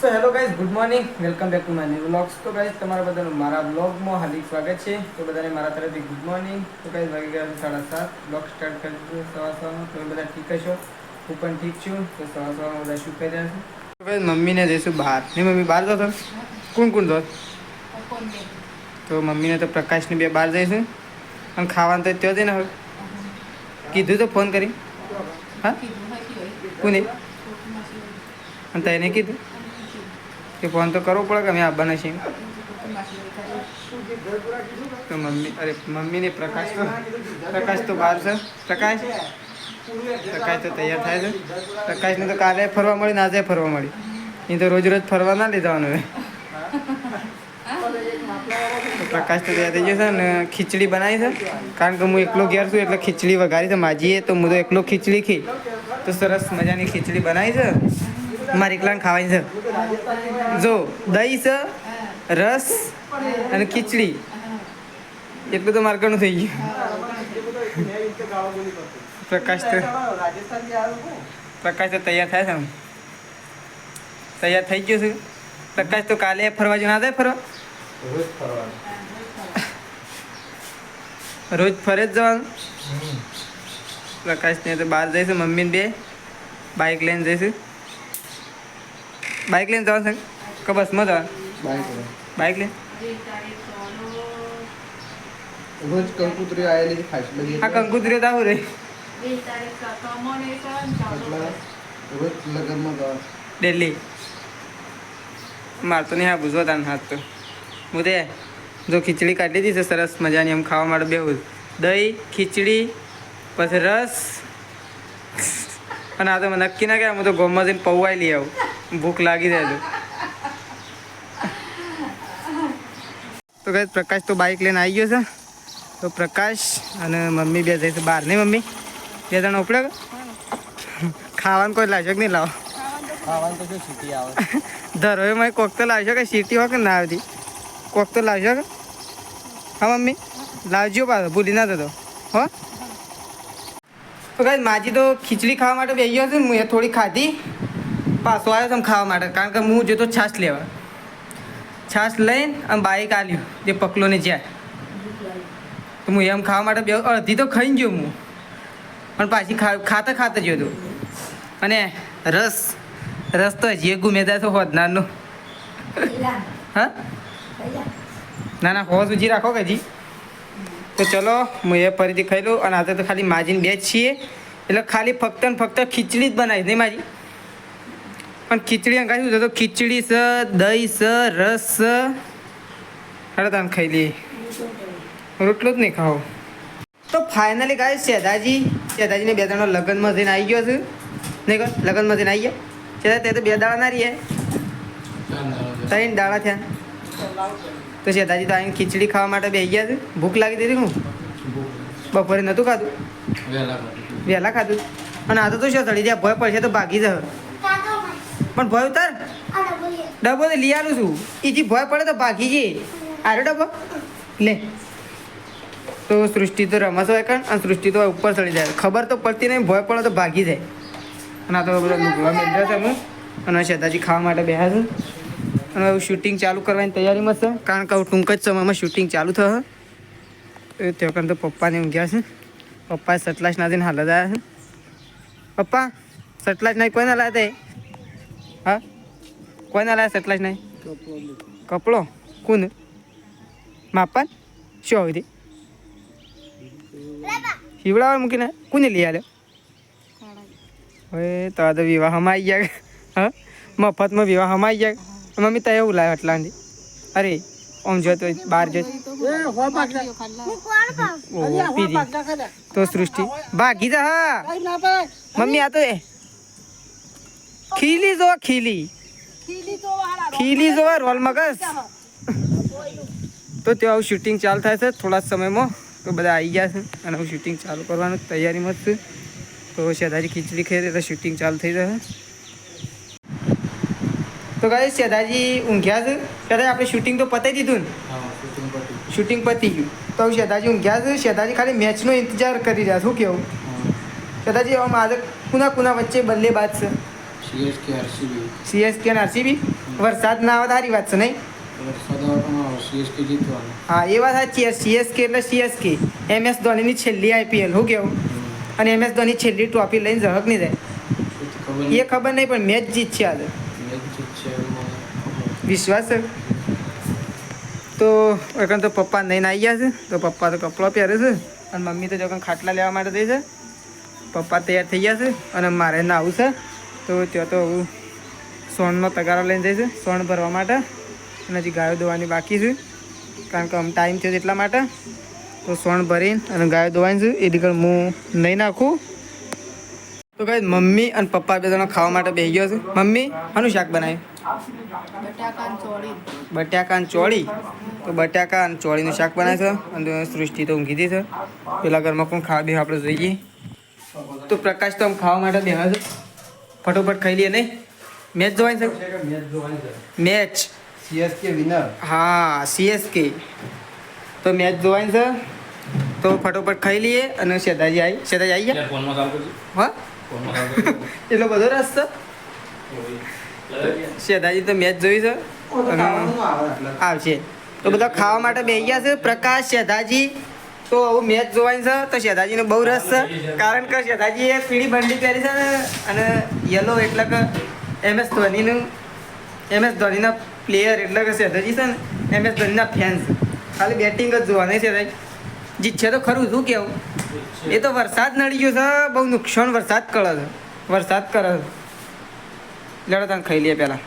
So hello guys, good morning, welcome back to my new vlogs. તો guys તમારા બધાનું મારા બ્લોગમાં હાર્દિક સ્વાગત છે. તો બધાને મારા તરફથી ગુડ મોર્નિંગ. તો ગાઈઝ વાગી ગયા છે 7:30. બ્લોગ સ્ટાર્ટ કરી દીધું સવારમાં. તમે બધા ઠીક હશો? હું પણ ઠીક છું. તો સવારમાં બધા શું કરી રહ્યા છે? તો ગાઈઝ મમ્મીને જઈશું બહાર. નહીં મમ્મી બહાર જતો? કોણ કોણ તો? તો મમ્મીને તો પ્રકાશની બે બહાર જઈશું. અને ખાવાનું તો ત્યાં જઈને હવે કીધું તો ફોન કરી. હા કોને? અને તને કીધું કે ફોન તો કરવો પડે કે અમે આવવાના છીએ. તો મમ્મીને પ્રકાશ તો બહાર છે. પ્રકાશ તો તૈયાર થાય છે. પ્રકાશને તો કાલે ફરવા મળી ને આજે ફરવા મળી. એ તો રોજ રોજ ફરવા ના લઈ જવાનું હવે. પ્રકાશ તો તૈયાર થઈ ગયો છે ને ખીચડી બનાવી છે. કારણ કે હું એકલો ઘેર છું એટલે ખીચડી વઘારી છે માજીએ. તો હું તો એકલો ખીચડી ખી તો સરસ મજાની ખીચડી બનાવી છે. મારે એકલાને ખાવાની છે. જો દહીં છે, રસ અને ખીચડી, એટલું તો માર્કેટનું થઈ ગયું. પ્રકાશ તો તૈયાર થાય છે. તૈયાર થઈ ગયો છે. પ્રકાશ તો કાલે ફરવા જવું ના થાય ફરવા? રોજ ફરે જ જવાનું. પ્રકાશને તો બહાર જઈશું. મમ્મીને બે બાઇક લઈને જઈશું. બાઇક લઈને જવાનું છે કે બસમાં જવાનું? બાઇક લઈને. રોજ કંકુતરી આવેલી ખાસ બધી. આ કંકુતરી તો આવું રે રોજ લગનમાં જવા ડેલી. માર તો નહીં હા ભૂજવા તાન હાથ તો હું તે જો ખીચડી કાઢી દીધી સરસ મજાની એમ ખાવા માટે બેવું. દહીં, ખીચડી, પછી રસ. અને આ તો મેં નક્કી ના કર્યા હું તો ગોમાં જઈને પૌવાઈ લઈ આવું. ભૂખ લાગી જાય તો કઈ પ્રકાશ તો બાઇક લઈને આવી ગયો છે. તો પ્રકાશ અને મમ્મી બે જઈશું બહાર. નહીં મમ્મી? બે જણા ઉપડે ખાવાનું કોઈ લાવશો કે નહીં લાવો? ખાવાનું તો જો સીટી આવે. ધરો એમાં કોક તો લાવશો કે સીટી હોય કે ના આવતી? કોક તો લાવશો કે? હા મમ્મી લાવજો પાછો ભૂલી ના થતો હો. તો કઈ માજી તો ખીચડી ખાવા માટે બેસી ગયો છે ને. હું એ થોડી ખાધી પાછો આવ્યો તમે ખાવા માટે. કારણ કે હું જતો છાશ લેવા. છાશ લઈને આમ બાઈક આલ્યું જે પકલોને જ્યાં. તો હું એમ ખાવા માટે બે અડધી તો ખાઈ ગયો હું. પણ પાછી ખાતા ગયો હતો. અને રસ તો હજી ગુમેદા તો હોદનારનો. હા ના હો સુધી રાખો કે હજી. તો ચલો હું એ ફરીથી ખાઈ લઉં. અને આજે તો ખાલી માજીને બે જ છીએ એટલે ખાલી ફક્ત ને ફક્ત ખીચડી જ બનાવી નહીં માજી. પણ ખીચડી અંગાઈ શું તો ખીચડી છે, દહીં છે, રસ છે. અરે તમે ખાઈ લઈએ. રોટલો જ નહીં ખાઓ. તો ફાઇનલી ગાય શેદાજીને બે દાડા લગ્નમાં જઈને આવી ગયો છે. નહીં કહો લગ્નમાં જઈને આવી ગયા. શેદા તે તો બે દાડા ના રહીએ. 3 દાડા થયા. તો શેદાજી તો આવીને ખીચડી ખાવા માટે બેસી ગયા છે. ભૂખ લાગી દીધી હું બપોરે નહોતું ખાધું, વહેલા ખાધું. અને આ તો શું ચડી જાય ભય પડશે તો ભાગી જશે. પણ ભય ઉતાર ડબ્બો તો લઈ આલું છું. એથી ભય પડે તો ભાગી જઈએ. આરો ડબ્બો લે. તો સૃષ્ટિ તો રમસ હોય કાન અને સૃષ્ટિ તો ઉપર ચડી જાય. ખબર તો પડતી નહીં, ભય પડે તો ભાગી જાય. અને આ તો બધા લુગવા મેળવ્યા છે હું. અને શેતાજી ખાવા માટે બેઠા છે. અને હવે શૂટિંગ ચાલુ કરવાની તૈયારીમાં છે. કારણ કે ટૂંક જ સમયમાં શૂટિંગ ચાલુ થશે. તે વખત તો પપ્પાને ઊંઘ્યા છે. પપ્પાએ સટલાશ નાખીને હાલ જ આવ્યા છે. પપ્પા સટલાશ નહીં કોઈ ના લાવ્યા તે? હા કોઈ ના લાવ્યા સટલાશ નહીં? કપડો કોને માપન શું આવી હતી? શિવડાવા મૂકીને કોને લઈ આવ્યો? હવે તો આ તો વિવાહમાં આવી ગયા. હા મફતમાં વિવાહમાં આવી ગયા. મમ્મી તો એવું લાવ્યો એટલાથી. અરે આમ જોતો બહાર જો તો સૃષ્ટિ ભાગી જા. હા મમ્મી આ તો ખીલી જો ખીલી જો રોલ મગજ. તો ત્યાં આવું શૂટિંગ ચાલુ થાય છે થોડા સમયમાં. તો બધા આવી ગયા છે અને હું શૂટિંગ ચાલુ કરવાનું તૈયારીમાં જ છું. તો શેદાજી ખીચડી ખાઈ એટલે શૂટિંગ ચાલુ થઈ જશે. તો ગાઈસ શેદાજી ઊંઘ્યા છે. શેદાજી આપણે શૂટિંગ તો પતાવી દીધું ને? શૂટિંગ પતી ગયું. તો શેદાજી ઊંઘ્યા છે. શેદાજી ખાલી મેચનો ઇંતજાર કરી રહ્યા. શું કેવું શેદાજી? આમ આજે કુના વચ્ચે બલ્લેબાજ છે? CSK RCB CSK અને RCB વરસાદ ના આવે તો સારી વાત છે નહીં? વરસાદ આવવામાં CSK જીતવાનું. હા એ વાત સાચી છે. CSK એટલે CSK. MS ધોનીની છેલ્લી IPL શું કેવું? અને MS ધોની છેલ્લી ટ્રોફી લઈને ઝહક નહીં જાય ખબર એ ખબર નહીં, પણ મેચ જીતશે આજે. મેચ જીતશે એવું મને ખબર. વિશ્વાસ છે. તો એકન તો પપ્પા નહીં આવી ગયા છે, તો પપ્પા તો કપડો પહેરે છે અને મમ્મી તો જોકન ખાટલા લેવા માટે થઈ છે. પપ્પા તૈયાર થઈ ગયા છે અને મારે નાવું છે. તો ત્યાં તો હું સોનનો તગારો લઈને જઈશ સોન ભરવા માટે, અને હજી ગાયો દોવાની બાકી છે, કારણ કે આમ ટાઈમ થયો એટલા માટે. તો સોન ભરીને અને ગાયો દોવાની છે એ દીકર હું નહીં નાખું. તો કઈ મમ્મી અને પપ્પા બે જણા ખાવા માટે બેસી ગયો છે. મમ્મી શાનું શાક બનાવ્યું? બટાકા અને ચોળી. તો બટાકા અને ચોળીનું શાક બનાવે છે અને સૃષ્ટિ તો ઊંઘી હતી છે. પેલા ઘરમાં કોણ ખાવા બે આપણે જોઈએ. તો પ્રકાશ તો આમ ખાવા માટે બેહા છે. ફટોફટ ખાઈ લઈએ નહીં? મેચ જોવાની છે? મેચ જોવાની છે. Match CSK winner. હા CSK. તો મેચ જોવાની છે, તો ફટોફટ ખાઈ લઈએ. અને શેતાજી આવી ગયા? હા એટલો બધો રસ છે? શેતાજી તો મેચ જોઈ છે અને આવશે. તો બધા ખાવા માટે બેસી ગયા છે. પ્રકાશ, શેતાજી તો આવું મેચ જોવાની છે. તો શેતાજીને બહુ રસ છે, કારણ કે શેતાજીએ પીળી બંડી પહેરી છે ને, અને યલો એટલે કે MS ધોનીના પ્લેયર એટલે કે શેતાજી છે ને MS ધોનીના ફેન્સ. ખાલી બેટિંગ જ જોવાની શેતાજી જીતશે તો ખરું. શું કેવું? એ તો વરસાદ નડી ગયો છે, બહુ નુકસાન વરસાદ કરે છે. લેડો તને ખાઈ લઈએ પહેલાં.